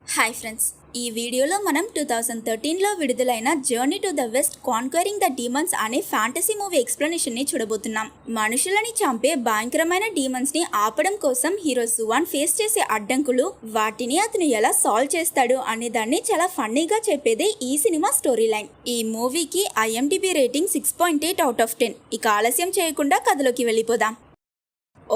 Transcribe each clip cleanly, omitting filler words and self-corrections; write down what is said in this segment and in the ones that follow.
Hi friends, ఈ వీడియోలో మనం 2013లో విడుదలైన journey to the west conquering the demons అనే ఫ్యాంటసీ మూవీ ఎక్స్ప్లెనేషన్ని చూడబోతున్నాం. మనుషులని చంపే భయంకరమైన డీమన్స్ ని ఆపడం కోసం హీరో సువాన్ ఫేస్ చేసే అడ్డంకులు, వాటిని అతను ఎలా సాల్వ్ చేస్తాడు అనే దాన్ని చాలా ఫన్నీగా చెప్పేదే ఈ సినిమా స్టోరీ లైన్. ఈ మూవీకి IMDb రేటింగ్ 6.8/10. ఇక ఆలస్యం చేయకుండా కథలోకి వెళ్ళిపోదాం.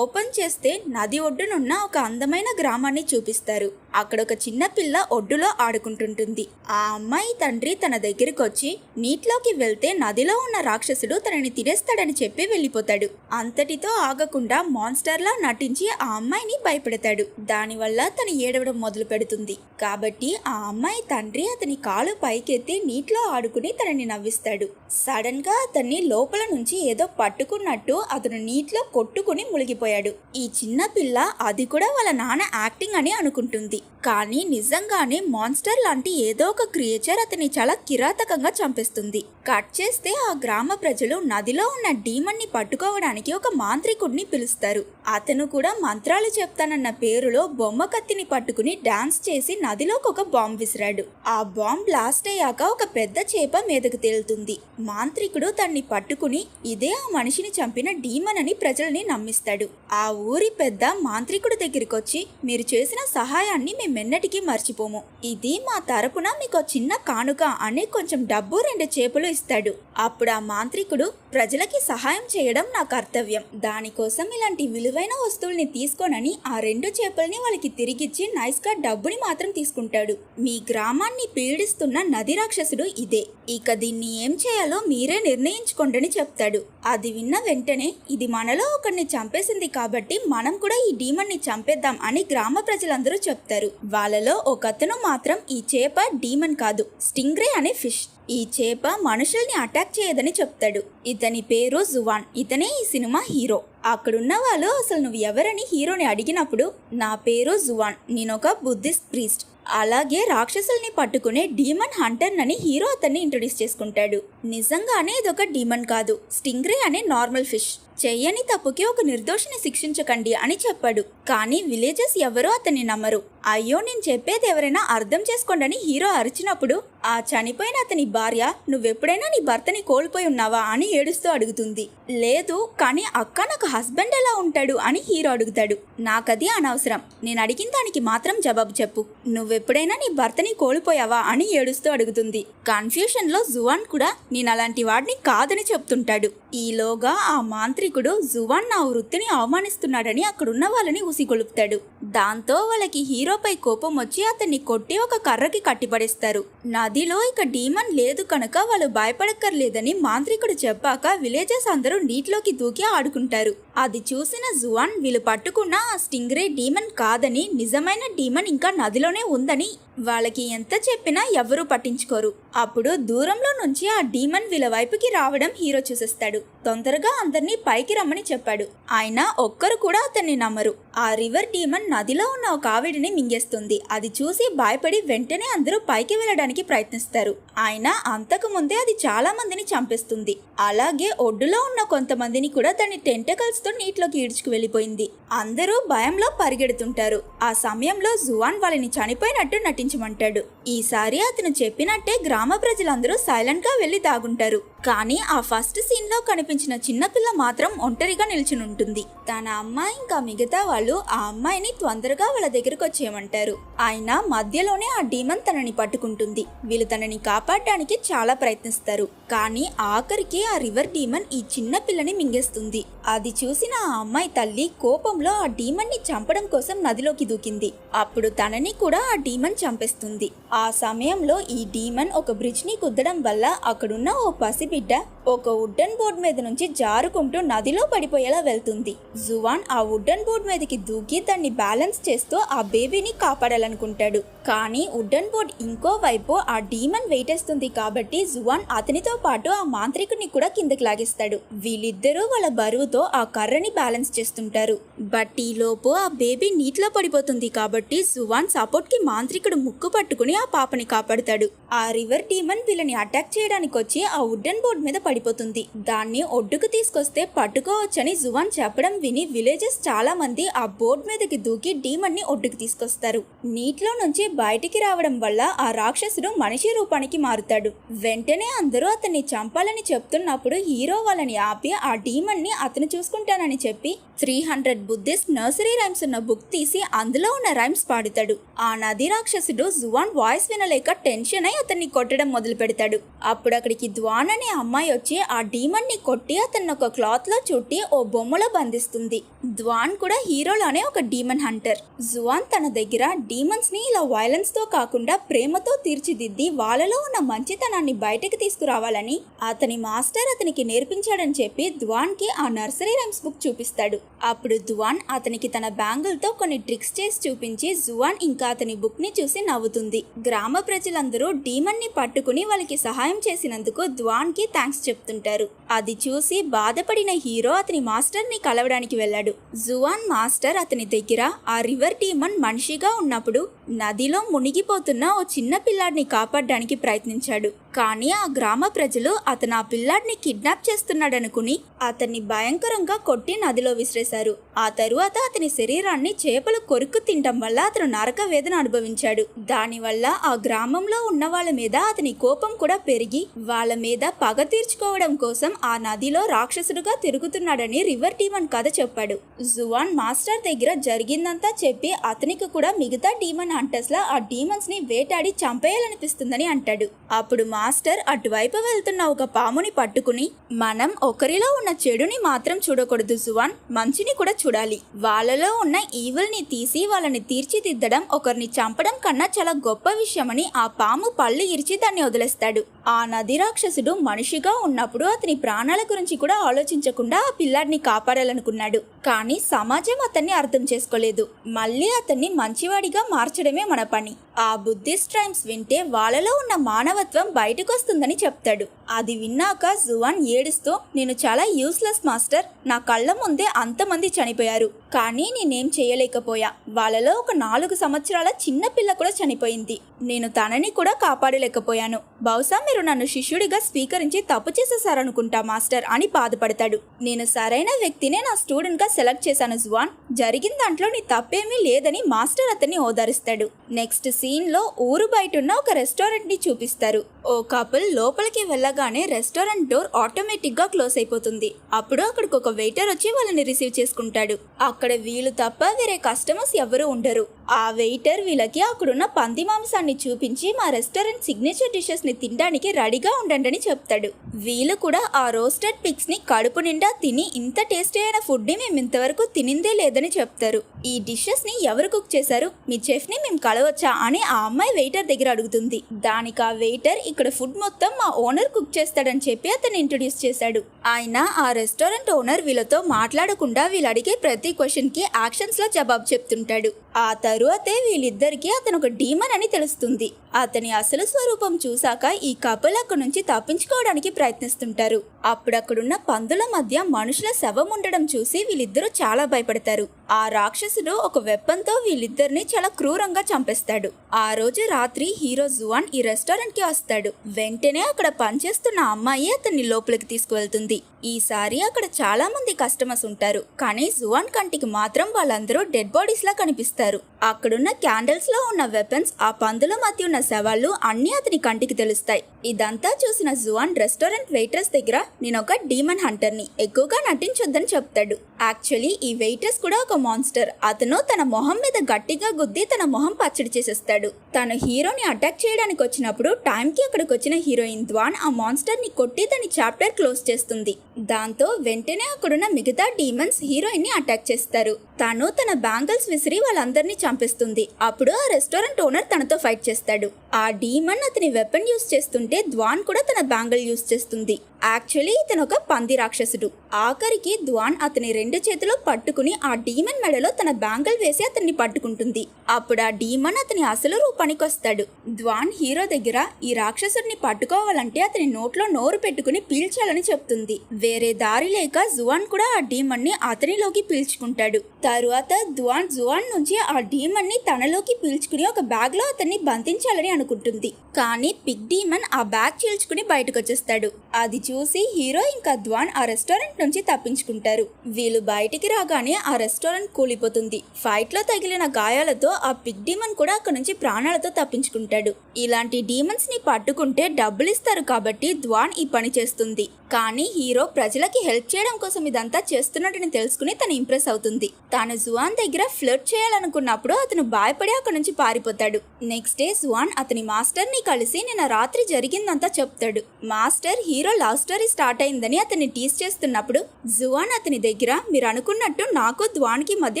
ఓపెన్ చేస్తే నది ఒడ్డునున్న ఒక అందమైన గ్రామాన్ని చూపిస్తారు. అక్కడ ఒక చిన్న పిల్ల ఒడ్డులో ఆడుకుంటుంటుంది. ఆ అమ్మాయి తండ్రి తన దగ్గరికి వచ్చి నీటిలోకి వెళ్తే నదిలో ఉన్న రాక్షసుడు తనని తినేస్తాడని చెప్పి వెళ్ళిపోతాడు. అంతటితో ఆగకుండా మాన్స్టర్లా నటించి ఆ అమ్మాయిని భయపెడతాడు. దానివల్ల తను ఏడవడం మొదలు పెడుతుంది. కాబట్టి ఆ అమ్మాయి తండ్రి అతని కాలు పైకెత్తి నీటిలో ఆడుకుని తనని నవ్విస్తాడు. సడన్ గా అతన్ని లోపల నుంచి ఏదో పట్టుకున్నట్టు అతను నీటిలో కొట్టుకుని మునిగిపోయాడు. ఈ చిన్న పిల్ల అది కూడా వాళ్ళ నాన్న యాక్టింగ్ అని అనుకుంటుంది. కానీ నిజంగానే మాన్స్టర్ లాంటి ఏదో ఒక క్రియేచర్ అతన్ని చాలా కిరాతకంగా చంపేస్తుంది. కట్ చేస్తే ఆ గ్రామ ప్రజలు నదిలో ఉన్న డీమన్ ని పట్టుకోవడానికి ఒక మాంత్రికుడిని పిలుస్తారు. అతను కూడా మంత్రాలు చెప్తానన్న పేరులో బొమ్మ కత్తిని పట్టుకుని డాన్స్ చేసి నదిలోకి ఒక బాంబ్ విసిరాడు. ఆ బాంబ్ బ్లాస్ట్ అయ్యాక ఒక పెద్ద చేప మీదకు తేలుతుంది. మాంత్రికుడు దాన్ని పట్టుకుని ఇదే ఆ మనిషిని చంపిన డీమన్ అని ప్రజల్ని నమ్మిస్తాడు. ఆ ఊరి పెద్ద మాంత్రికుడు దగ్గరికి వచ్చి, మీరు చేసిన సహాయాన్ని మేమెన్నటికీ మర్చిపోము, ఇది మా తరపున మీకు చిన్న కానుక అని కొంచెం డబ్బు 2 చేపలు ఇస్తాడు. అప్పుడు ఆ మాంత్రికుడు, ప్రజలకి సహాయం చేయడం నా కర్తవ్యం, దానికోసం ఇలాంటి విలువైన వస్తువుల్ని తీసుకోనని ఆ 2 చేపల్ని వాళ్ళకి తిరిగిచ్చి నైస్ గా డబ్బుని మాత్రం తీసుకుంటాడు. మీ గ్రామాన్ని పీడిస్తున్న నది రాక్షసుడు ఇదే, ఇక దీన్ని ఏం చేయాలో మీరే నిర్ణయించుకోండి చెప్తాడు. అది విన్న వెంటనే ఇది మనలో ఒకరిని చంపేసింది కాబట్టి మనం కూడా ఈ డీమన్ ని చంపేద్దాం అని గ్రామ ప్రజలందరూ చెప్తారు. వాళ్ళలో ఒకతను మాత్రం ఈ చేప డీమన్ కాదు, స్టింగ్రే అనే ఫిష్. ఈ చేప మనుషుల్ని అటాక్ చేయదని చెప్తాడు. ఇతని పేరు జువాన్, ఇతనే ఈ సినిమా హీరో. అక్కడున్న వాళ్ళు అసలు నువ్వు ఎవరని హీరోని అడిగినప్పుడు, నా పేరు జువాన్, నేనొక బుద్ధిస్ట్ ప్రీస్ట్, అలాగే రాక్షసుల్ని పట్టుకునే డీమన్ హంటర్ అని హీరో అతన్ని ఇంట్రొడ్యూస్ చేసుకుంటాడు. నిజంగానే ఇదొక డీమన్ కాదు, స్టింగ్రే అనే నార్మల్ ఫిష్. చెయ్యని తప్పుకి ఒక నిర్దోషిని శిక్షించకండి అని చెప్పాడు. కానీ విలేజెస్ ఎవరో అతన్ని నమ్మరు. అయ్యో నేను చెప్పేది ఎవరైనా అర్థం చేసుకోండి అని హీరో అరిచినప్పుడు ఆ చనిపోయిన అతని భార్య, నువ్వెప్పుడైనా నీ భర్తని కోల్పోయి ఉన్నావా అని ఏడుస్తూ అడుగుతుంది. లేదు, కానీ అక్క నాకు హస్బెండ్ ఎలా ఉంటాడు అని హీరో అడుగుతాడు. నాకది అనవసరం, నేను అడిగిన దానికి మాత్రం జవాబు చెప్పు, నువ్వెప్పుడైనా నీ భర్తని కోల్పోయావా అని ఏడుస్తూ అడుగుతుంది. కన్ఫ్యూషన్ లో జువాన్ కూడా నేను అలాంటి వాడిని కాదని చెప్తుంటాడు. ఈలోగా ఆ మాంత్రికుడు జువాన్ నా వృత్తిని అవమానిస్తున్నాడని అక్కడున్న వాళ్ళని ఉసిగొలుపుతాడు. దాంతో వాళ్ళకి హీరోపై కోపం వచ్చి అతన్ని కొట్టి ఒక కర్రకి కట్టిపడేస్తారు. నదిలో ఇక డీమన్ లేదు కనుక వాళ్ళు భయపడక్కర్లేదని మాంత్రికుడు చెప్పాక విలేజెస్ అందరూ నీటిలోకి దూకి ఆడుకుంటారు. అది చూసిన జువాన్ వీళ్ళు పట్టుకున్న ఆ స్టింగ్రే డీమన్ కాదని, నిజమైన డీమన్ ఇంకా నదిలోనే ఉందని వాళ్ళకి ఎంత చెప్పినా ఎవరూ పట్టించుకోరు. అప్పుడు దూరంలో నుంచి ఆ డీమన్ వీళ్ళ వైపుకి రావడం హీరో చూసేస్తాడు. తొందరగా అందరినీ పైకి రమ్మని చెప్పాడు. ఆయన ఒక్కరు కూడా అతన్ని నమ్మరు. ఆ రివర్ డీమన్ నదిలో ఉన్న ఒక ఆవిడిని మింగేస్తుంది. అది చూసి భయపడి వెంటనే అందరూ పైకి వెళ్ళడానికి ప్రయత్నిస్తారు. ఆయన అంతకు ముందే అది చాలా మందిని చంపేస్తుంది. అలాగే ఒడ్డులో ఉన్న కొంతమందిని కూడా దాని టెంటకల్స్ తో నీటిలోకి ఈడ్చుకు వెళ్ళిపోయింది. అందరూ భయంలో పరిగెడుతుంటారు. ఆ సమయంలో జువాన్ వాళ్ళని చనిపోయినట్టు నటించమంటాడు. ఈసారి అతను చెప్పినట్టే గ్రామ ప్రజలందరూ సైలెంట్ గా వెళ్లి దాగుంటారు. కానీ ఆ ఫస్ట్ సీన్ లో కనిపించిన చిన్నపిల్ల మాత్రం ఒంటరిగా నిల్చుని ఉంటుంది. తన అమ్మ ఇంకా మిగతా వాళ్ళు ఆ అమ్మాయిని తొందరగా వాళ్ళ దగ్గరకు వచ్చేయమంటారు. అయినా మధ్యలోనే ఆ డీమన్ తనని పట్టుకుంటుంది. వీళ్ళు తనని కాపాడడానికి చాలా ప్రయత్నిస్తారు. కానీ ఆఖరికి ఆ రివర్ డీమన్ ఈ చిన్న పిల్లని మింగేస్తుంది. అది చూసిన ఆ అమ్మాయి తల్లి కోపంలో ఆ డీమన్ ని చంపడం కోసం నదిలోకి దూకింది. అప్పుడు తనని కూడా ఆ డీమన్ చంపేస్తుంది. ఆ సమయంలో ఈ డీమన్ ఒక బ్రిడ్జ్ ని కుద్దడం వల్ల అక్కడున్న ఓ పసిబిడ్డ ఒక వుడెన్ బోర్డ్ మీద నుంచి జారుకుంటూ నదిలో పడిపోయేలా వెళ్తుంది. జువాన్ ఆ వుడెన్ బోర్డ్ మీదకి దూకి దాన్ని బ్యాలెన్స్ చేస్తూ ఆ బేబీని కాపాడాలనుకుంటాడు. కానీ వుడెన్ బోర్డ్ ఇంకో వైపు ఆ డీమన్ వెయిటేస్తుంది కాబట్టి జువాన్ అతనితో పాటు ఆ మాంత్రికుని కూడా కిందకి లాగేస్తాడు. వీళ్ళిద్దరూ వాళ్ళ బరువుతో సహాయంతో ఆ కర్రని బ్యాలెన్స్ చేస్తుంటారు. బట్ ఈ లోపు ఆ బేబీ నీటిలో పడిపోతుంది కాబట్టి జువాన్ సపోర్ట్ కి మాంత్రికుడు ముక్కు పట్టుకుని ఆ పాపని కాపాడుతాడు. ఆ రివర్ డీమన్ వీళ్ళని అటాక్ చేయడానికి వచ్చి ఆ వుడెన్ బోర్డ్ మీద పడిపోతుంది. దాన్ని ఒడ్డుకు తీసుకొస్తే పట్టుకోవచ్చని జువాన్ చెప్పడం విని విలేజెస్ చాలా మంది ఆ బోర్డ్ మీదకి దూకి డీమన్ ని ఒడ్డుకు తీసుకొస్తారు. నీటిలో నుంచి బయటికి రావడం వల్ల ఆ రాక్షసుడు మనిషి రూపానికి మారుతాడు. వెంటనే అందరూ అతన్ని చంపాలని చెప్తున్నప్పుడు హీరో వాళ్ళని ఆపి ఆ డీమన్ ని అతను చూసుకుంటానని చెప్పి 300 బుద్ధిస్ట్ నర్సరీ రైమ్స్ ఉన్న బుక్ తీసి అందులో ఉన్న రైమ్స్ పాడుతాడు. ఆ నది రాక్షసుడు జువాన్ వాయిస్ వినలేక టెన్షన్ అయి అతన్ని కొట్టడం మొదలు పెడతాడు. అప్పుడు అక్కడికి ద్వాన్ అనే అమ్మాయి వచ్చి ఆ డీమన్ ని కొట్టి అతన్ని ఒక క్లాత్ లో చుట్టి ఓ బొమ్మలో బంధిస్తుంది. ద్వాన్ కూడా హీరోలానే ఒక డీమన్ హంటర్. జువాన్ తన దగ్గర డీమన్స్ ని ఇలా వైలెన్స్ తో కాకుండా ప్రేమతో తీర్చిదిద్ది వాళ్ళలో ఉన్న మంచితనాన్ని బయటకు తీసుకురావాలని అతని మాస్టర్ అతనికి నేర్పించాడని చెప్పి ద్వాన్ కి ఆ నర్సరీ రైమ్స్ బుక్ చూపిస్తాడు. అప్పుడు ద్వాన్ అతనికి తన బ్యాంగిల్ తో కొన్ని ట్రిక్స్ చేసి చూపించి జువాన్ ఇంకా అతని బుక్ ని చూసి నవ్వుతుంది. గ్రామ ప్రజలందరూ డీమన్ ని పట్టుకుని వాళ్ళకి సహాయం చేసినందుకు ద్వాన్ కి థ్యాంక్స్ చెప్తుంటారు. అది చూసి బాధపడిన హీరో అతని మాస్టర్ ని కలవడానికి వెళ్ళాడు. జువాన్ మాస్టర్ అతని దగ్గర ఆ రివర్ డీమన్ మనిషిగా ఉన్నప్పుడు నదిలో మునిగిపోతున్న ఓ చిన్న పిల్లాడిని కాపాడడానికి ప్రయత్నించాడు. కానీ ఆ గ్రామ ప్రజలు అతను ఆ పిల్లాడిని కిడ్నాప్ చేస్తున్నాడనుకుని అతన్ని భయంకరంగా కొట్టి నదిలో విసిరేశారు. ఆ తరువాత అతని శరీరాన్ని చేపలు కొరుక్కు తినడం వల్ల అతను నరక వేదన అనుభవించాడు. దానివల్ల ఆ గ్రామంలో ఉన్న వాళ్ళ మీద అతని కోపం కూడా పెరిగి వాళ్ళ మీద పగ తీర్చుకోవడం కోసం ఆ నదిలో రాక్షసుడుగా తిరుగుతున్నాడని రివర్ డీమన్ కథ చెప్పాడు. జువాన్ మాస్టర్ దగ్గర జరిగిందంతా చెప్పి అతనికి కూడా మిగతా డీమన్ హంటర్స్ లా ఆ డీమన్స్ ని వేటాడి చంపేయాలనిపిస్తుందని అంటాడు. అప్పుడు మాస్టర్ అటువైపు వెళ్తున్న ఒక పాముని పట్టుకుని, మనం ఒకరిలో ఉన్న చెడుని మాత్రం చూడకూడదు జువాన్, మంచిని కూడా చూడాలి. వాళ్ళలో ఉన్న ఈవిల్ ని తీసి వాళ్ళని తీర్చిదిద్దడం ఒకరిని చంపడం కన్నా చాలా గొప్ప విషయమని ఆ పాము పళ్ళు ఇరిచి దాన్ని వదిలేస్తాడు. ఆ నది రాక్షసుడు మనిషిగా ఉన్నప్పుడు అతని ప్రాణాల గురించి కూడా ఆలోచించకుండా ఆ పిల్లాడిని కాపాడాలనుకున్నాడు. కానీ సమాజం అతన్ని అర్థం చేసుకోలేదు. మళ్ళీ అతన్ని మంచివాడిగా మార్చడమే మన పని. ఆ బుద్ధిస్ట్ రైమ్స్ వింటే వాళ్ళలో ఉన్న మానవత్వం బయటకు వస్తుందని చెప్తాడు. అది విన్నాక జువాన్ ఏడుస్తూ, నేను చాలా యూస్లెస్ మాస్టర్, నా కళ్ళ ముందే అంతమంది చనిపోయారు, కానీ నేనేం చేయలేకపోయా. వాళ్ళలో ఒక 4 సంవత్సరాల చిన్న పిల్ల కూడా చనిపోయింది. నేను తనని కూడా కాపాడలేకపోయాను. బహుశా మీరు నన్ను శిష్యుడిగా స్వీకరించి తప్పు చేసేసారనుకుంటా మాస్టర్ అని బాధపడతాడు. నేను సరైన వ్యక్తినే నా స్టూడెంట్ గా సెలెక్ట్ చేశాను జువాన్, జరిగిన దాంట్లో నీ తప్పేమీ లేదని మాస్టర్ అతన్ని ఓదారుస్తాడు. నెక్స్ట్ సీన్ లో ఊరు బయట ఉన్న ఒక రెస్టారెంట్ ని చూపిస్తారు. ఓ కపుల్ లోపలికి వెళ్ళగానే రెస్టారెంట్ డోర్ ఆటోమేటిక్ గా క్లోజ్ అయిపోతుంది. అప్పుడు అక్కడికి ఒక వెయిటర్ వచ్చి వాళ్ళని రిసీవ్ చేసుకుంటాడు. అక్కడ వీళ్ళు తప్ప వేరే కస్టమర్స్ ఎవరు ఉండరు. ఆ వెయిటర్ వీళ్ళకి అక్కడున్న పంది మాంసాన్ని చూపించి మా రెస్టారెంట్ సిగ్నేచర్ డిషెస్ ని తినడానికి రెడీగా ఉండండి అని చెప్తాడు. వీళ్ళు కూడా ఆ రోస్టెడ్ పిగ్స్ ని కడుపు నిండా తిని ఇంత టేస్టీ అయిన ఫుడ్ ని మేము ఇంతవరకు తినిందే లేదని చెప్తారు. ఈ డిషెస్ ని ఎవరు కుక్ చేశారు, మీ చెఫ్ ని మేము కలవచ్చా అని ఆ అమ్మాయి వెయిటర్ దగ్గర అడుగుతుంది. దానికి ఆ వెయిటర్, ఇక్కడ ఫుడ్ మొత్తం మా ఓనర్ కుక్ చేస్తాడని చెప్పి అతన్ని ఇంట్రొడ్యూస్ చేశాడు. ఆయన ఆ రెస్టారెంట్ ఓనర్ వీళ్ళతో మాట్లాడకుండా వీళ్ళు అడిగే ప్రతి క్వశ్చన్ కి యాక్షన్స్ లో జవాబు చెప్తుంటాడు. ఆ తరువాతే వీళ్ళిద్దరికి అతను ఒక డీమన్ అని తెలుస్తుంది. అతని అసలు స్వరూపం చూశాక ఈ కపుల్ అక్కడి నుంచి తప్పించుకోవడానికి ప్రయత్నిస్తుంటారు. అప్పుడక్కడున్న పందుల మధ్య మనుషుల శవం ఉండడం చూసి వీళ్ళిద్దరూ చాలా భయపడతారు. ఆ రాక్షసుడు ఒక వెపన్ తో వీళ్ళిద్దరిని చాలా క్రూరంగా చంపేస్తాడు. ఆ రోజు రాత్రి హీరో జువాన్ ఈ రెస్టారెంట్ కి వస్తాడు. వెంటనే అక్కడ పనిచేస్తున్న అమ్మాయి అతన్ని లోపలికి తీసుకువెళ్తుంది. ఈసారి అక్కడ చాలా మంది కస్టమర్స్ ఉంటారు, కానీ జువాన్ కంటికి మాత్రం వాళ్ళందరూ డెడ్ బాడీస్ లా కనిపిస్తారు. అక్కడున్న క్యాండిల్స్ లో ఉన్న వెపన్స్, ఆ పందుల మధ్య ఉన్న శవాళ్ళు అన్ని అతని కంటికి తెలుస్తాయి. ఇదంతా చూసిన జువాన్ రెస్టారెంట్ వెయిట్రెస్ దగ్గర, నేను ఒక డీమన్ హంటర్ ని, ఎక్కువగా నటించొద్దని చెప్తాడు. యాక్చువల్లీ ఈ వెయిట్రెస్ కూడా ఒక మాన్స్టర్. అతను తన మొహం మీద గట్టిగా గుద్ది తన మొహం పచ్చడి చేసేస్తాడు. తను హీరోని అటాక్ చేయడానికి వచ్చినప్పుడు టైంకి అక్కడికి వచ్చిన హీరోయిన్ ద్వాన్ ఆ మాన్స్టర్ ని కొట్టి తన చాప్టర్ క్లోజ్ చేస్తుంది. దాంతో వెంటనే అక్కడున్న మిగతా డీమన్స్ హీరోయిన్ ని అటాక్ చేస్తారు. తను తన బ్యాంగిల్స్ విసిరి వాళ్ళందరినీ చంపేస్తుంది. అప్పుడు ఆ రెస్టారెంట్ ఓనర్ తనతో ఫైట్ చేస్తాడు. ఆ డీమన్ అతని వెపన్ యూస్ చేస్తుంటే ద్వాన్ కూడా తన బ్యాంగిల్ యూస్ చేస్తుంది. యాక్చువల్లీ ఇతను ఒక పంది రాక్షసుడు. ఆఖరికి ధ్వాన్ అతని 2 చేతులు పట్టుకుని ఆ డీమన్ మెడలో తన బ్యాంగిల్ వేసి అతన్ని పట్టుకుంటుంది. అప్పుడు ఆ డీమన్ అతని అసలు రూపానికి వస్తాడు. ధ్వాన్ హీరో దగ్గర ఈ రాక్షసుడిని పట్టుకోవాలంటే అతని నోట్లో నోరు పెట్టుకుని పీల్చాలని చెప్తుంది. వేరే దారి లేక జువాన్ కూడా ఆ డీమన్ ని అతనిలోకి పీల్చుకుంటాడు. తరువాత ధ్వాన్ జువాన్ నుంచి ఆ డీమన్ ని తనలోకి పీల్చుకుని ఒక బ్యాగ్ లో అతన్ని బంధించాలని అనుకుంటుంది. కానీ పిగ్ డీమన్ ఆ బ్యాగ్ చీల్చుకుని బయటకు వచ్చేస్తాడు. అది చూసి హీరో ఇంకా ధ్వాన్ ఆ రెస్టారెంట్ నుంచి తప్పించుకుంటారు. వీళ్ళు బయటికి రాగానే ఆ రెస్టారెంట్ కూలిపోతుంది. ఫైట్ లో తగిలిన గాయాలతో ఆ పిగ్ డీమన్ కూడా అక్కడ నుంచి ప్రాణాలతో తప్పించుకుంటాడు. ఇలాంటి డీమన్స్ ని పట్టుకుంటే డబ్బులు ఇస్తారు కాబట్టి ధ్వాన్ ఈ పని చేస్తుంది. కానీ హీరో ప్రజలకి హెల్ప్ చేయడం కోసం ఇదంతా చేస్తున్నట్టుని తెలుసుకుని తను ఇంప్రెస్ అవుతుంది. తాను జువాన్ దగ్గర ఫ్లర్ట్ చేయాలనుకున్నప్పుడు అతను భయపడి అక్కడ నుంచి పారిపోతాడు. నెక్స్ట్ డే జువాన్ అతని మాస్టర్ ని కలిసి నిన్న రాత్రి జరిగిందంతా చెప్తాడు. Master hero love story start అయిందని అతన్ని టీస్ చేస్తున్నప్పుడు జువాన్ అతని దగ్గర మీరు అనుకున్నట్టు నాకు ధ్వాన్ కి మధ్య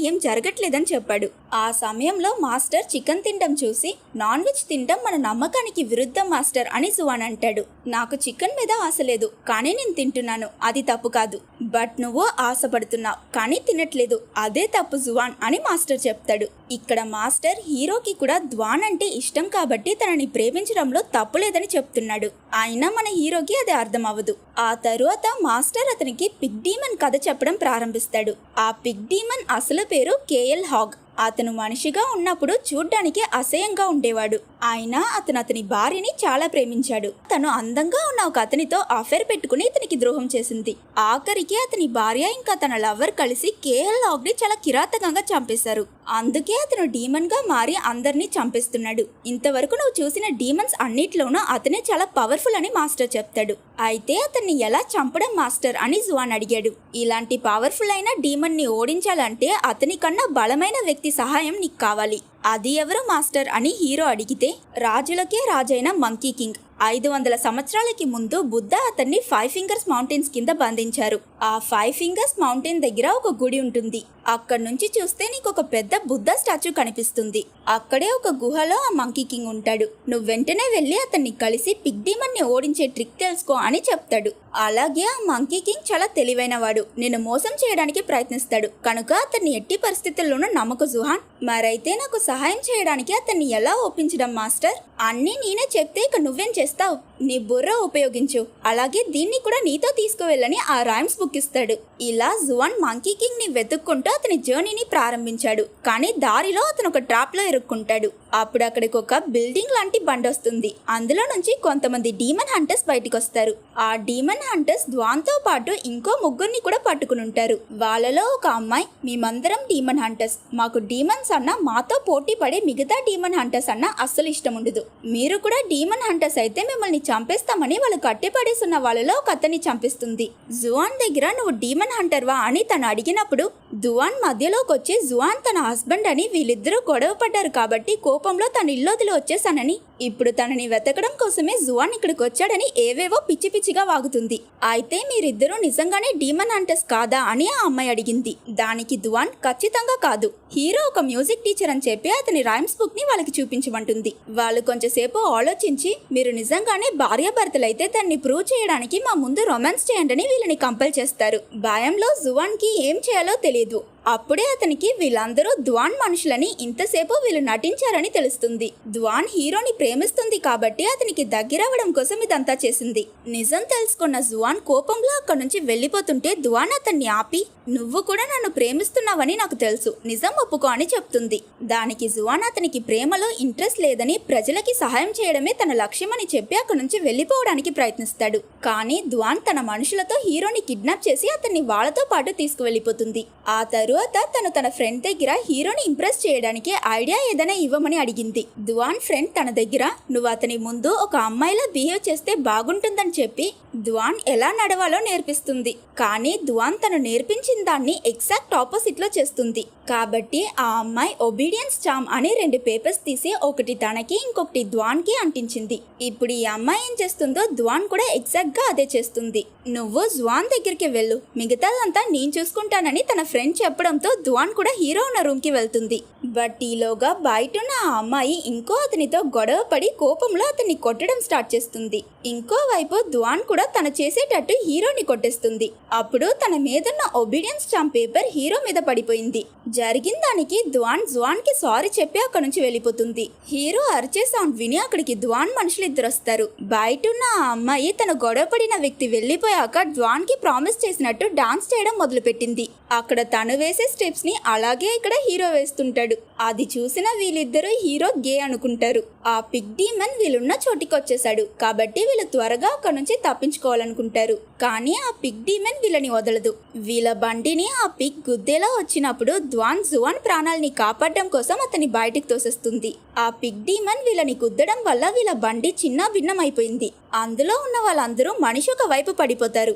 ఏం జరగట్లేదని చెప్పాడు. ఆ సమయంలో మాస్టర్ చికెన్ తినడం చూసి నాన్ వెజ్ తినడం మన నమ్మకానికి విరుద్ధం మాస్టర్ అని జువాన్ అంటాడు. నాకు చికెన్ మీద ఆశ లేదు, కానీ నేను తింటున్నాను, అది తప్పు కాదు. బట్ నువ్వు ఆశపడుతున్నావు కానీ తినట్లేదు, అదే తప్పు జువాన్ అని మాస్టర్ చెప్తాడు. ఇక్కడ మాస్టర్ హీరోకి కూడా ధ్వాన్ అంటే ఇష్టం కాబట్టి తనని ప్రేమించడంలో తప్పు లేదని చెప్తున్నాడు. అయినా మన హీరోకి అది అర్థం అవ్వదు. ఆ తరువాత మాస్టర్ అతనికి పిగ్ డీమన్ కథ చెప్పడం ప్రారంభిస్తాడు. ఆ పిగ్ డీమన్ అసలు పేరు కేఎల్ హాగ్. అతను మనిషిగా ఉన్నప్పుడు చూడ్డానికి అసహ్యంగా ఉండేవాడు. అయినా అతను అతని భార్యని చాలా ప్రేమించాడు. తను అందంగా ఉన్న ఒక అతనితో అఫైర్ పెట్టుకుని ఇతనికి ద్రోహం చేసింది. ఆఖరికి అతని భార్య ఇంకా తన లవర్ కలిసి కేఎల్ హాగ్ ని చాలా కిరాతకంగా చంపేశారు. అందుకే అతను డీమన్ గా మారి అందరినీ చంపేస్తున్నాడు. ఇంతవరకు నువ్వు చూసిన డీమన్స్ అన్నిట్లోనూ అతనే చాలా పవర్ఫుల్ అని మాస్టర్ చెప్తాడు. అయితే అతన్ని ఎలా చంపడం మాస్టర్ అని జువాన్ అడిగాడు. ఇలాంటి పవర్ఫుల్ అయిన డీమన్ ని ఓడించాలంటే అతని కన్నా బలమైన వ్యక్తి సహాయం నీకు కావాలి. అది ఎవరు మాస్టర్ అని హీరో అడిగితే రాజులకే రాజైన మంకీ కింగ్. 500 సంవత్సరాలకి ముందు బుద్ధ అతన్ని 5 ఫింగర్స్ మౌంటైన్స్ కింద బంధించారు. ఆ 5 ఫింగర్స్ మౌంటైన్ దగ్గర ఒక గుడి ఉంటుంది. అక్కడ నుంచి చూస్తే నీకు ఒక పెద్ద బుద్ధ స్టాచ్యూ కనిపిస్తుంది. అక్కడే ఒక గుహలో ఆ మంకీ కింగ్ ఉంటాడు. నువ్వు వెంటనే వెళ్ళి అతన్ని కలిసి పిగ్ డీమన్ ని ఓడించే ట్రిక్ తెలుసుకో అని చెప్తాడు. అలాగే ఆ మంకీ కింగ్ చాలా తెలివైనవాడు. నిన్ను మోసం చేయడానికి ప్రయత్నిస్తాడు కనుక అతన్ని ఎట్టి పరిస్థితుల్లోనూ నమ్మకు జుహాన్. మరైతే నాకు సహాయం చేయడానికి అతన్ని ఎలా ఒప్పించడం మాస్టర్? అన్నీ నేనే చెప్తే ఇక నువ్వేం చేస్తావు? నీ బుర్ర ఉపయోగించు. అలాగే దీన్ని కూడా నీతో తీసుకువెళ్ళని ఆ రైమ్స్ బుక్ ఇస్తాడు. ఇలా జువాన్ మంకీ కింగ్ ని వెతుక్కుంటూ అతని జర్నీని ప్రారంభించాడు. కానీ దారిలో అతను ఒక ట్రాప్ లో ఇరుక్కుంటాడు. అప్పుడు అక్కడికి ఒక బిల్డింగ్ లాంటి బండి వస్తుంది. అందులో నుంచి కొంతమంది డీమన్ హంటర్స్ బయటకు వస్తారు. ఆ డీమన్ హంటర్స్ ధ్వాన్ తో పాటు ఇంకో ముగ్గురిని కూడా పట్టుకుని ఉంటారు. వాళ్ళలో ఒక అమ్మాయి, మేమందరం డీమన్ హంటర్స్, మాకు డీమన్స్ అన్న మాతో పోటీ పడే మిగతా డీమన్ హంటర్స్ అన్న అస్సలు ఇష్టం ఉండదు. మీరు కూడా డీమన్ హంటర్స్ అయితే మిమ్మల్ని చంపేస్తామని వాళ్ళు కట్టిపడేస్తున్న వాళ్ళలో ఒక అతన్ని చంపిస్తుంది. జువాన్ దగ్గర నువ్వు డీమన్ హంటర్వా అని తను అడిగినప్పుడు దువాన్ మధ్యలోకి వచ్చి జువాన్ తన హస్బెండ్ అని వీళ్ళిద్దరూ గొడవ పడ్డారు కాబట్టి కోపంలో తన ఇల్లు వచ్చేసానని, ఇప్పుడు తనని వెతకడం కోసమే జువాన్ ఇక్కడికి వచ్చాడని ఏవేవో పిచ్చి పిచ్చిగా వాగుతుంది. అయితే మీరిద్దరూ నిజంగానే డీమన్ హంటర్స్ కాదా అని ఆ అమ్మాయి అడిగింది. దానికి దువాన్ ఖచ్చితంగా కాదు, హీరో ఒక మ్యూజిక్ టీచర్ అని చెప్పి అతని రైమ్స్ బుక్ ని వాళ్ళకి చూపించమంటుంది. వాళ్ళు కొంచెంసేపు ఆలోచించి మీరు నిజంగానే భార్యాభర్తలైతే దాన్ని ప్రూవ్ చేయడానికి మా ముందు రొమాన్స్ చేయండి అని వీళ్ళని కంపల్ చేస్తారు. భయంలో జువాన్ కి ఏం చేయాలో తెలియదు. అప్పుడే అతనికి వీళ్ళందరూ ధ్వాన్ మనుషులని ఇంతసేపు వీళ్ళు నటించారని తెలుస్తుంది. ధ్వాన్ హీరోని ప్రేమిస్తుంది కాబట్టి అతనికి దగ్గరవడం కోసం ఇదంతా చేసింది. నిజం తెలుసుకున్న జువాన్ కోపంలో అక్కడి నుంచి వెళ్ళిపోతుంటే ధ్వాన్ అతన్ని ఆపి, నువ్వు కూడా నన్ను ప్రేమిస్తున్నావని నాకు తెలుసు, నిజం ఒప్పుకో అని చెప్తుంది. దానికి జువాన్ అతనికి ప్రేమలో ఇంట్రెస్ట్ లేదని, ప్రజలకి సహాయం చేయడమే తన లక్ష్యమని చెప్పి అక్కడి నుంచి వెళ్ళిపోవడానికి ప్రయత్నిస్తాడు. కానీ ధ్వాన్ తన మనుషులతో హీరోని కిడ్నాప్ చేసి అతన్ని వాళ్ళతో పాటు తీసుకువెళ్ళిపోతుంది. ఆ తరువాత తను తన ఫ్రెండ్ దగ్గర హీరోని ఇంప్రెస్ చేయడానికి ఐడియా ఏదైనా ఇవ్వమని అడిగింది. ధ్వాన్ ఫ్రెండ్ తన దగ్గర నువ్వు అతని ముందు ఒక అమ్మాయిలా బిహేవ్ చేస్తే బాగుంటుందని చెప్పి ధ్వాన్ ఎలా నడవాలో నేర్పిస్తుంది. కానీ ధ్వాన్ తను నేర్పించిన దాన్ని ఎగ్జాక్ట్ ఆపోజిట్ లో చేస్తుంది. కాబట్టి ఆ అమ్మాయి ఒబీడియన్స్ చామ్ అని 2 పేపర్స్ తీసి ఒకటి తనకి ఇంకొకటి ధ్వాన్ కి అంటించింది. ఇప్పుడు ఈ అమ్మాయి ఏం చేస్తుందో ధ్వాన్ కూడా ఎగ్జాక్ట్ గా అదే చేస్తుంది. నువ్వు ధ్వాన్ దగ్గరికి వెళ్ళు, మిగతాదంతా నేను చూసుకుంటానని తన ఫ్రెండ్ చెప్పడం చెప్పడంతో దువాన్ కూడా హీరో ఉన్న రూమ్ కి వెళ్తుంది. బట్ ఈలోగా బయట ఉన్న ఆ అమ్మాయి ఇంకో అతనితో గొడవ పడి కోపంలో అతన్ని కొట్టడం స్టార్ట్ చేస్తుంది. ఇంకోవైపు దువాన్ కూడా తను చేసేటట్టు హీరోని కొట్టేస్తుంది. అప్పుడు తన మీదున్న ఒబీడియన్స్ స్టాంప్ పేపర్ హీరో మీద పడిపోయింది. జరిగిన దానికి జువాన్ కి సారీ చెప్పి అక్కడి నుంచి వెళ్ళిపోతుంది. హీరో అరిచే సౌండ్ విని అక్కడికి దువాన్ మనుషులు ఇద్దరు వస్తారు. బయట ఉన్న ఆ అమ్మాయి తను గొడవ పడిన వ్యక్తి వెళ్ళిపోయాక డ్వాన్ కి ప్రామిస్ చేసినట్టు డాన్స్ చేయడం మొదలు పెట్టింది. అక్కడ తను వేసే స్టెప్స్ ని అలాగే ఇక్కడ హీరో వేస్తుంటాడు. అది చూసిన వీళ్ళిద్దరూ హీరో గే అనుకుంటారు. ఆ పిగ్ డీమన్ వీళ్ళున్న చోటికి వచ్చేసాడు కాబట్టి వీళ్ళు త్వరగా అక్కడ నుంచి తప్పించుకోవాలనుకుంటారు. కానీ ఆ పిగ్ డీమన్ వీళ్ళని వదలదు. వీళ్ళ బండిని ఆ పిగ్ గుద్దేలా వచ్చినప్పుడు జువాన్ ప్రాణాలని కాపాడడం కోసం అతన్ని బయటికి తోసేస్తుంది. ఆ పిగ్ డీమన్ వీళ్ళని గుద్దడం వల్ల వీళ్ళ బండి చిన్న భిన్నమైపోయింది. అందులో ఉన్న వాళ్ళందరూ మనిషి ఒక వైపు పడిపోతారు.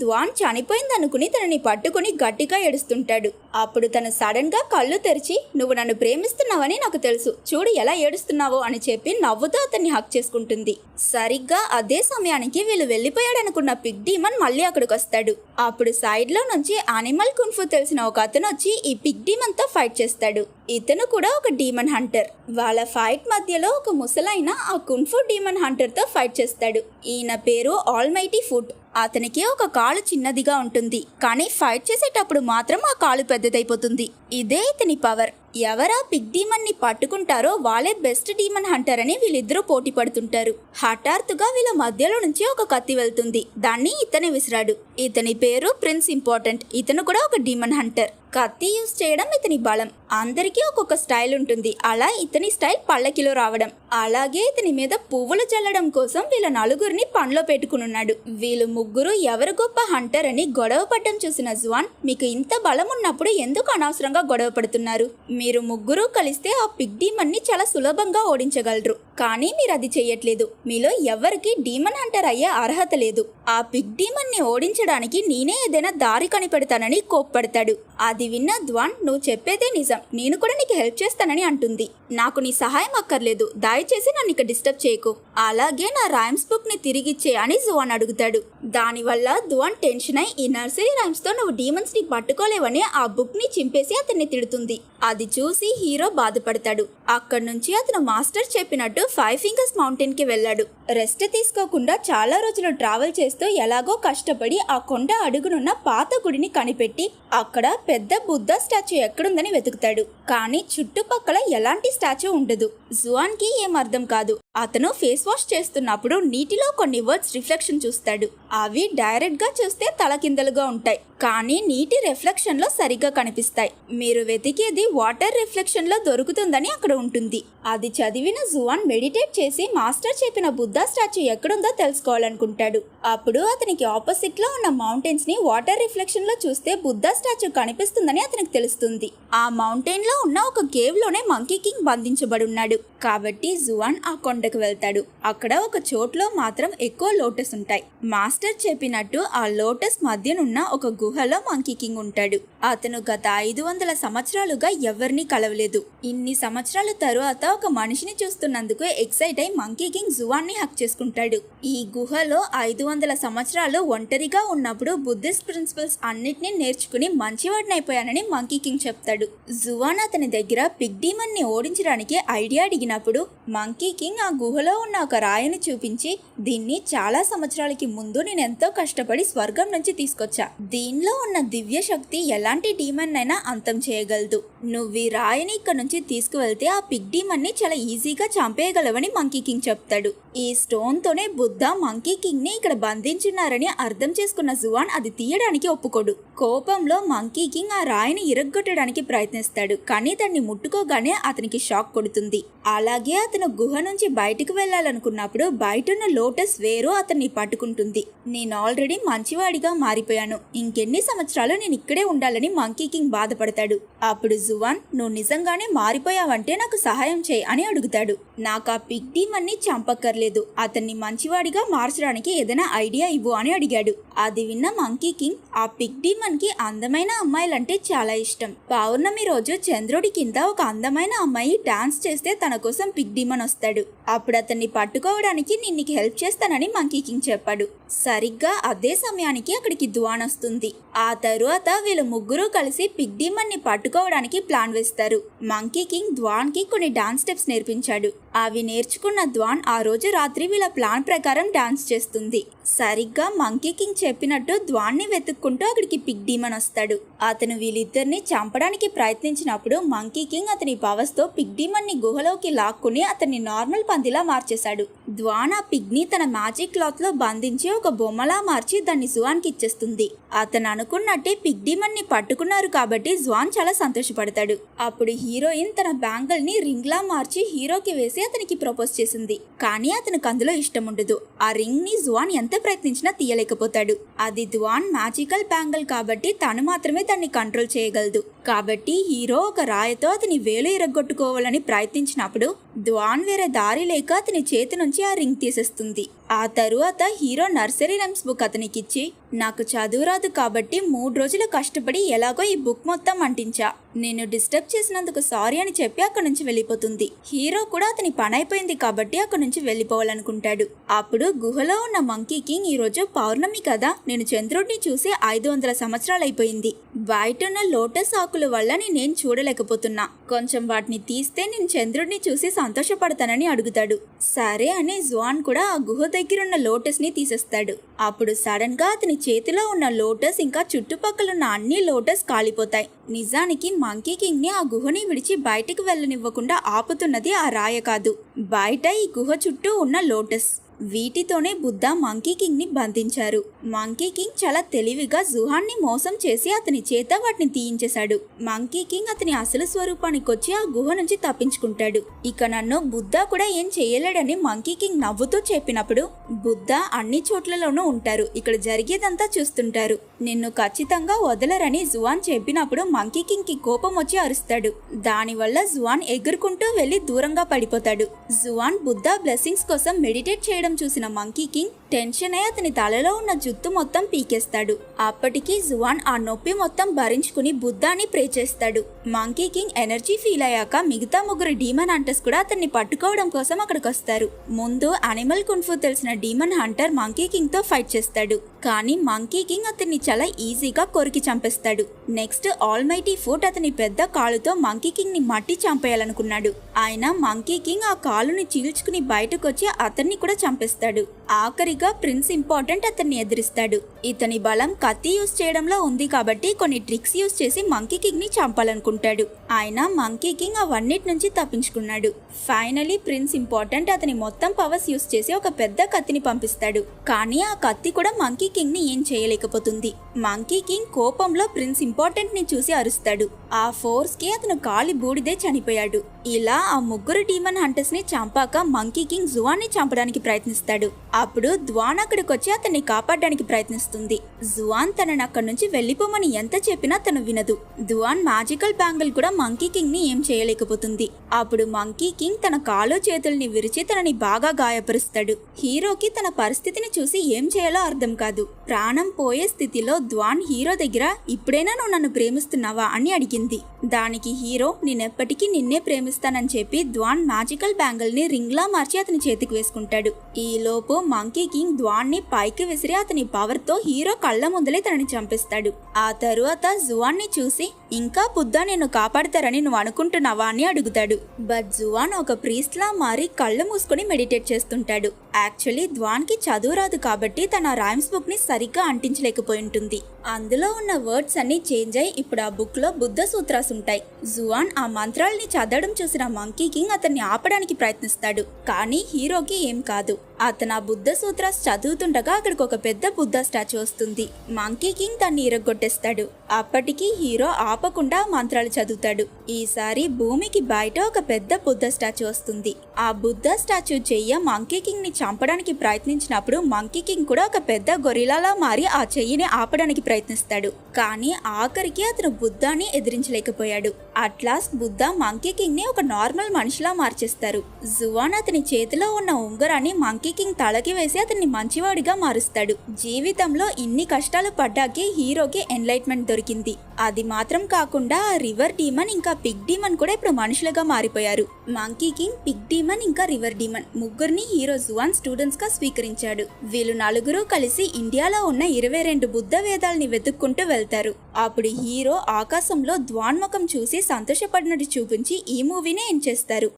దువాన్ చనిపోయిందనుకుని తనని పట్టుకుని గట్టిగా ఏడుస్తుంటాడు. అప్పుడు తను సడన్ గా కళ్ళు తెరిచి, నువ్వు నన్ను ప్రేమిస్తున్నావని నాకు తెలుసు, చూడు ఎలా ఏడుస్తున్నావో అని చెప్పి నవ్వుతూ అతన్ని హక్ చేసుకుంటుంది. సరిగ్గా అదే సమయానికి వీళ్ళు వెళ్ళిపోయాడనుకున్న పిగ్ డీమన్ మళ్ళీ అక్కడికి వస్తాడు. అప్పుడు సైడ్ లో నుంచి యానిమల్ కున్ఫు తెలిసిన ఒక అతను వచ్చి ఈ పిగ్ డీమన్ తో ఫైట్ చేస్తాడు. ఇతను కూడా ఒక డీమన్ హంటర్. వాళ్ళ ఫైట్ మధ్యలో ఒక ముసలైన ఆ కున్ఫు డీమన్ హంటర్ తో ఫైట్ చేస్తాడు. ఈయన పేరు ఆల్మైటీ ఫుట్. అతనికి ఒక కాలు చిన్నదిగా ఉంటుంది, కానీ ఫైట్ చేసేటప్పుడు మాత్రం ఆ కాలు పెద్దదైపోతుంది. ఇదే ఇతని పవర్. ఎవరా పిగ్ డీమన్ ని పట్టుకుంటారో వాళ్ళే బెస్ట్ డీమన్ హంటర్ అని వీళ్ళిద్దరూ పోటీ పడుతుంటారు. హఠాత్తుగా వీళ్ళ మధ్యలో నుంచి ఒక కత్తి వెళ్తుంది. దాన్ని ఇతనే విసిరాడు. ఇతని పేరు ప్రిన్స్ ఇంపార్టెంట్. ఇతను కూడా ఒక డీమన్ హంటర్. కత్తి యూజ్ చేయడం ఇతని బలం. అందరికీ ఒక్కొక్క స్టైల్ ఉంటుంది. అలా ఇతని స్టైల్ పల్లకిలో రావడం. అలాగే ఇతని మీద పువ్వులు చల్లడం కోసం వీళ్ళ నలుగురిని పనిలో పెట్టుకున్నాడు. వీళ్ళు ముగ్గురు ఎవరు గొప్ప హంటర్ అని గొడవ పడడం చూసిన జువాన్, మీకు ఇంత బలం ఉన్నప్పుడు ఎందుకు అనవసరంగా గొడవ పడుతున్నారు? మీరు ముగ్గురు కలిస్తే ఆ పిగ్ డీమన్ ని చాలా సులభంగా ఓడించగలరు. కానీ మీరు అది చెయ్యట్లేదు. మీలో ఎవరికి డీమన్ హంటర్ అయ్యే అర్హత లేదు. ఆ పిగ్ డీమన్ ని ఓడించడానికి నేనే ఏదైనా దారి కనిపెడతానని కోప్పడతాడు. అది విన్న డ్వాన్, నువ్వు చెప్పేదే నిజం, నేను కూడా నీకు హెల్ప్ చేస్తానని అంటుంది. నాకు నీ సహాయం అక్కర్లేదు, దయచేసి నన్ను ఇక డిస్టర్బ్ చేయకు. అలాగే నా రైమ్స్ బుక్ ని తిరిగిచ్చే అని జువాన్ అడుగుతాడు. దానివల్ల డ్వాన్ టెన్షన్ అయి ఈ నర్సరీ రైమ్స్ తో నువ్వు డీమన్స్ ని పట్టుకోలేవని ఆ బుక్ ని చింపేసి అతన్ని తిడుతుంది. అది చూసి హీరో బాధపడతాడు. అక్కడి నుంచి అతను మాస్టర్ చెప్పినట్టు 5 ఫింగర్స్ మౌంటైన్ కి వెళ్ళాడు. రెస్ట్ తీసుకోకుండా చాలా రోజులు ట్రావెల్ చేస్తూ ఎలాగో కష్టపడి ఆ కొండ అడుగునున్న పాత గుడిని కనిపెట్టి అక్కడ పెద్ద బుద్ధ స్టాచ్యూ ఎక్కడుందని వెతుకుతాడు. కానీ చుట్టుపక్కల ఎలాంటి స్టాచ్యూ ఉండదు. జువాన్ కి ఏం అర్థం కాదు. అతను ఫేస్ వాష్ చేస్తున్నప్పుడు నీటిలో కొన్ని వర్డ్స్ రిఫ్లెక్షన్ చూస్తాడు. అవి డైరెక్ట్ గా చూస్తే తలకిందలుగా ఉంటాయి, కానీ నీటి రిఫ్లెక్షన్ లో సరిగ్గా కనిపిస్తాయి. మీరు వెతికేది వాటర్ రిఫ్లెక్షన్ లో దొరుకుతుందని అక్కడ ఉంటుంది. అది చదివిన జువాన్ మెడిటేట్ చేసి మాస్టర్ చెప్పిన బుద్ధ స్టాచ్యూ ఎక్కడుందో తెలుసుకోవాలనుకుంటాడు. అప్పుడు అతనికి ఆపోజిట్ లో ఉన్న మౌంటైన్స్ ని వాటర్ రిఫ్లెక్షన్ లో చూస్తే బుద్ధ స్టాచ్యూ కనిపిస్తుందని అతనికి తెలుస్తుంది. ఆ మౌంటైన్ లో ఉన్న ఒక కేవ్ లోనే మంకీ కింగ్ బంధించబడున్నాడు. కాబట్టి జువాన్ ఆ కొండకు వెళ్తాడు. అక్కడ ఒక చోట్లో మాత్రం ఎక్కువ లోటస్ ఉంటాయి. మాస్టర్ చెప్పినట్టు ఆ లోటస్ మధ్యనున్న ఒక గుహలో మంకీ కింగ్ ఉంటాడు. అతను గత 500 సంవత్సరాలుగా ఎవరిని కలవలేదు. ఇన్ని సంవత్సరాల తరువాత ఒక మనిషిని చూస్తున్నందుకు ఎక్సైట్ అయి మంకీ కింగ్ జువాన్ ని హక్ చేసుకుంటాడు. ఈ గుహలో 500 సంవత్సరాలు ఒంటరిగా ఉన్నప్పుడు బుద్ధిస్ట్ ప్రిన్సిపల్స్ అన్నిటినీ నేర్చుకుని మంచివాడినైపోయానని మంకీ కింగ్ చెప్తాడు. జువాన్ అతని దగ్గర పిగ్ డీమన్ ని ఓడించడానికి ఐడియా అడిగినప్పుడు మంకీ కింగ్ ఆ గుహలో ఉన్న ఒక రాయిని చూపించి, దీన్ని చాలా సంవత్సరాలకి ముందు నేను ఎంతో కష్టపడి స్వర్గం నుంచి తీసుకొచ్చా. దీనిలో ఉన్న దివ్య శక్తి ఎలాంటి డీమన్ అయినా అంతం చేయగలదు. నువ్వు ఈ రాయిని ఇక్కడ నుంచి తీసుకువెళ్తే ఆ పిగ్ డీమన్ ని చాలా ఈజీగా చంపేయగలవని మంకీ కింగ్ చెప్తాడు. ఈ స్టోన్ తోనే బుద్ధ మంకీ కింగ్ ని ఇక్కడ బంధించున్నారని అర్థం చేసుకున్న జువాన్ అది తీయడానికి ఒప్పుకోడు. కోపంలో మంకీ కింగ్ ఆ రాయిని ఇరగ్గొట్టడానికి ప్రయత్నిస్తాడు. కానీ దాన్ని ముట్టుకోగానే అతనికి షాక్ కొడుతుంది. అలాగే అతను గుహ నుంచి బయటకు వెళ్లాలనుకున్నప్పుడు బయటున్న లోటస్ వేరు అతన్ని పట్టుకుంటుంది. నేను ఆల్రెడీ మంచివాడిగా మారిపోయాను, ఇంకెన్ని సంవత్సరాలు నేను ఇక్కడే ఉండాలని మంకీ కింగ్ బాధపడతాడు. అప్పుడు జువాన్ జువాన్, నువ్వు నిజంగానే మారిపోయావంటే నాకు సహాయం చేయి అని అడుగుతాడు. నాకు ఆ పిగ్ డీమన్ని చంపక్కర్లేదు, అతన్ని మంచివాడిగా మార్చడానికి ఏదైనా ఐడియా ఇవ్వు అని అడిగాడు. అది విన్న మంకీ కింగ్, ఆ పిగ్ డీమన్ కి అందమైన అమ్మాయిలంటే చాలా ఇష్టం. పౌర్ణమి రోజు చంద్రుడి కింద ఒక అందమైన అమ్మాయి డాన్స్ చేస్తే తన కోసం పిగ్ డీమన్ వస్తాడు. అప్పుడు అతన్ని పట్టుకోవడానికి నేను నీకు హెల్ప్ చేస్తానని మంకీ కింగ్ చెప్పాడు. సరిగ్గా అదే సమయానికి అక్కడికి దువాన్ వస్తుంది. ఆ తరువాత వీళ్ళు ముగ్గురు కలిసి పిగ్ డీమన్ ని పట్టుకోవడానికి ప్లాన్ వేస్తారు. మంకీ కింగ్ ద్వాన్ కి కొన్ని డాన్స్ స్టెప్స్ నేర్పించాడు. అవి నేర్చుకున్న ద్వాన్ ఆ రోజు రాత్రి వీళ్ళ ప్లాన్ ప్రకారం డాన్స్ చేస్తుంది. సరిగ్గా మంకీ కింగ్ చెప్పినట్టు ద్వాన్ ని వెతుక్కుంటూ అక్కడికి పిగ్ డీమన్ వస్తాడు. అతను వీళ్ళిద్దరిని చంపడానికి ప్రయత్నించినప్పుడు మంకీ కింగ్ అతని పవర్స్ తో పిగ్ డీమన్ ని గుహలోకి లాక్కుని అతన్ని నార్మల్ పందిలా మార్చేశాడు. ద్వాన్ ఆ పిగ్ ని తన మ్యాజిక్ క్లాత్ లో బంధించి ఒక బొమ్మలా మార్చి దాన్ని జువాన్ కి ఇచ్చేస్తుంది. అతను అనుకున్నట్టే పిగ్ డీమన్ ని పట్టుకున్నారు కాబట్టి జువాన్ చాలా సంతోషపడతాడు. అప్పుడు హీరోయిన్ తన బ్యాంగిల్ ని రింగ్ లా మార్చి హీరోకి వేసి అతనికి ప్రపోజ్ చేసింది. కానీ అతనికి అందులో ఇష్టం ఉండదు. ఆ రింగ్ ని జువాన్ ఎంత ప్రయత్నించినా తీయలేకపోతాడు. అది దువాన్ మ్యాజికల్ బ్యాంగిల్ కాబట్టి తను మాత్రమే దాన్ని కంట్రోల్ చేయగలదు. కాబట్టి హీరో ఒక రాయితో అతని వేలు ఇరగొట్టుకోవాలని ప్రయత్నించినప్పుడు దువాన్ వేరే దారి లేక అతని చేతి నుంచి ఆ రింగ్ తీసేస్తుంది. ఆ తరువాత హీరో నర్సరీ రైమ్స్ బుక్ అతనికిచ్చి, నాకు చదువు రాదు కాబట్టి 3 రోజులు కష్టపడి ఎలాగో ఈ బుక్ మొత్తం అంటించా, నేను డిస్టర్బ్ చేసినందుకు సారీ అని చెప్పి అక్కడి నుంచి వెళ్ళిపోతుంది. హీరో కూడా అతని పని అయిపోయింది కాబట్టి అక్కడి నుంచి వెళ్ళిపోవాలనుకుంటాడు. అప్పుడు గుహలో ఉన్న మంకీ కింగ్, ఈ రోజు పౌర్ణమి కదా, నేను చంద్రుడిని చూసి 500 సంవత్సరాలు అయిపోయింది. బయట ఉన్న లోటస్ ఆకుల వల్ల నేనేం చూడలేకపోతున్నా, కొంచెం వాటిని తీస్తే నేను చంద్రుడిని చూసి సంతోషపడతానని అడుగుతాడు. సరే అని జువాన్ కూడా ఆ గుహ దగ్గరున్న లోటస్ ని తీసేస్తాడు. అప్పుడు సడన్ గా అతని చేతిలో ఉన్న లోటస్ ఇంకా చుట్టుపక్కల ఉన్న అన్ని లోటస్ కాలిపోతాయి. నిజానికి మంకీ కింగ్ ని ఆ గుహని విడిచి బయటికి వెళ్ళనివ్వకుండా ఆపుతున్నది ఆ రాయ కాదు, బయట ఈ గుహ చుట్టూ ఉన్న లోటస్. వీటితోనే బుద్ధ మంకీ కింగ్ ని బంధించారు. మంకీ కింగ్ చాలా తెలివిగా జుహాన్ ని మోసం చేసి అతని చేత వాటిని తీయించేశాడు. మంకీ కింగ్ అతని అసలు స్వరూపానికి వచ్చి ఆ గుహ నుంచి తప్పించుకుంటాడు. ఇక నన్ను బుద్ధ కూడా ఏం చేయలేడని మంకీ కింగ్ నవ్వుతూ చెప్పినప్పుడు, బుద్ధ అన్ని చోట్లలోనూ ఉంటారు, ఇక్కడ జరిగేదంతా చూస్తుంటారు, నిన్ను ఖచ్చితంగా వదలరని జువాన్ చెప్పినప్పుడు మంకీ కింగ్ కి కోపం వచ్చి అరుస్తాడు. దానివల్ల జువాన్ ఎగురుకుంటూ వెళ్లి దూరంగా పడిపోతాడు. జువాన్ బుద్ధ బ్లెస్సింగ్స్ కోసం మెడిటేట్ చేయడం చూసిన మంకీ కింగ్ టెన్షన్ అయి అతని తలలో ఉన్న జుత్తు మొత్తం పీకేస్తాడు. అప్పటికి జువాన్ ఆ నొప్పి మొత్తం భరించుకుని బుద్ధాని ప్రే చేస్తాడు. మంకీ కింగ్ ఎనర్జీ ఫీల్ అయ్యాక మిగతా 3 డీమన్ హంటర్స్ కూడా అతన్ని పట్టుకోవడం కోసం అక్కడికి వస్తారు. ముందు అనిమల్ కున్ఫు తెలిసిన డీమన్ హంటర్ మంకీ కింగ్ తో ఫైట్ చేస్తాడు. కానీ మంకీ కింగ్ అతన్ని చాలా ఈజీగా కొరికి చంపేస్తాడు. నెక్స్ట్ ఆల్మైటీ ఫుట్ అతని పెద్ద కాలుతో మంకీ కింగ్ ని మట్టి చంపేయాలనుకున్నాడు. ఆయన మంకీ కింగ్ ఆ కాలుని చీల్చుకుని బయటకు వచ్చి అతన్ని కూడా చంపేస్తాడు. ఆఖరిగా ప్రిన్స్ ఇంపార్టెంట్ అతన్ని ఎదిరిస్తాడు. ఇతని బలం కత్తి యూస్ చేయడంలో ఉంది కాబట్టి కొన్ని ట్రిక్స్ యూస్ చేసి మంకీ కింగ్ ని చంపాలనుకుంటాడు. ఆయన మంకీ కింగ్ అవన్నిటి నుంచి తప్పించుకున్నాడు. ఫైనలీ ప్రిన్స్ ఇంపార్టెంట్ అతని మొత్తం పవర్స్ యూస్ చేసి ఒక పెద్ద కత్తిని పంపిస్తాడు. కానీ ఆ కత్తి కూడా మంకీ కింగ్ ని ఏం చేయలేకపోతుంది. మంకీ కింగ్ కోపంలో ప్రిన్స్ ఇంపార్టెంట్ ని చూసి అరుస్తాడు. ఆ ఫోర్స్ కి అతను కాలి బూడిదే చనిపోయాడు. ఇలా ఆ 3 డీమన్ హంటర్స్ ని చంపాక మంకీ కింగ్ జువాన్ ని చంపడానికి ప్రయత్నిస్తాడు. అప్పుడు ద్వాన్ అక్కడికి వచ్చి అతన్ని కాపాడడానికి ప్రయత్నిస్తుంది. జువాన్ తనని అక్కడి నుంచి వెళ్లిపోమని ఎంత చెప్పినా తను వినదు. దువాన్ మ్యాజికల్ బ్యాంగిల్ కూడా మంకీ కింగ్ ని ఏం చేయలేకపోతుంది. అప్పుడు మంకీ కింగ్ తన కాలు చేతుల్ని విరిచి తనని బాగా గాయపరుస్తాడు. హీరోకి తన పరిస్థితిని చూసి ఏం చేయాలో అర్థం కాదు. ప్రాణం పోయే స్థితిలో ద్వాన్ హీరో దగ్గర, ఇప్పుడైనా నువ్వు నన్ను ప్రేమిస్తున్నావా అని అడిగింది. దానికి హీరో, నేనెప్పటికీ నిన్నే ప్రేమిస్తానని చెప్పి ద్వాన్ మ్యాజికల్ బ్యాంగిల్ ని రింగ్ లా మార్చి అతని చేతికి వేసుకుంటాడు. ఈ లోపు మంకీ కింగ్ ద్వాన్ ని పైకి విసిరి అతని పవర్ తో హీరో కళ్ళ ముందలే తనని చంపేస్తాడు. ఆ తరువాత జువాన్ ని చూసి, ఇంకా బుద్ధ నిన్ను కాపాడతారని నువ్వు అనుకుంటున్నావా అని అడుగుతాడు. బట్ జువాన్ ఒక ప్రీస్ట్ లా మారి కళ్ళు మూసుకుని మెడిటేట్ చేస్తుంటాడు. యాక్చువల్లీ ద్వాన్ కి చదువు రాదు కాబట్టి తన రైమ్స్ బుక్ ని సరిగ్గా అంటించలేకపోయి ఉంటుంది. అందులో ఉన్న వర్డ్స్ అన్ని చేంజ్ అయి ఇప్పుడు ఆ బుక్ లో బుద్ధ సూత్రాస్ ఉంటాయి. జువాన్ ఆ మంత్రాల్ని చదవడం చూసిన మంకీ కింగ్ అతన్ని ఆపడానికి ప్రయత్నిస్తాడు. కానీ హీరోకి ఏం కాదు. అతను ఆ బుద్ధ సూత్రాస్ చదువుతుండగా అక్కడికి ఒక పెద్ద బుద్ధ స్టాచ్యూ వస్తుంది. మంకీ కింగ్ దాన్ని ఇరగొట్టేస్తాడు. అప్పటికి హీరో ఆపకుండా మంత్రాలు చదువుతాడు. ఈసారి భూమికి బయట ఒక పెద్ద బుద్ధ స్టాచ్యూ వస్తుంది. ఆ బుద్ధ స్టాచ్యూ చెయ్య మంకీ కింగ్ ని చంపడానికి ప్రయత్నించినప్పుడు మంకీ కింగ్ కూడా ఒక పెద్ద గొరిలాలా మారి ఆ చెయ్యిని ఆపడానికి ప్రయత్నిస్తాడు. కానీ ఆఖరికి అతను బుద్ధాని ఎదిరించలేకపోయాడు. అట్లాస్ట్ బుద్ధ మంకీ కింగ్ ని ఒక నార్మల్ మనిషిలా మార్చేస్తారు. జువాన్ అతని చేతిలో ఉన్న ఉంగరాన్ని మంకీ కింగ్ తలకి వేసి అతన్ని మంచివాడిగా మారుస్తాడు. జీవితంలో ఇన్ని కష్టాలు పడ్డాకే హీరోకి ఎన్లైట్మెంట్ దొరికింది. అది మాత్రం కాకుండా ఆ రివర్ డీమన్ ఇంకా పిగ్ డీమన్ కూడా ఇప్పుడు మనుషులుగా మారిపోయారు. మంకీ కింగ్, పిగ్ డీమన్ ఇంకా రివర్ డీమన్ ముగ్గురిని హీరో జువాన్ స్టూడెంట్స్ గా స్వీకరించాడు. వీళ్ళు నలుగురు కలిసి ఇండియాలో ఉన్న 22 బుద్ధ వేదాలని వెతుక్కుంటూ వెళ్తారు. అప్పుడు హీరో ఆకాశంలో ద్వాన్ముఖం చూసి సంతోషపడినట్టు చూపించి ఈ మూవీని ఎండ్ చేస్తారు.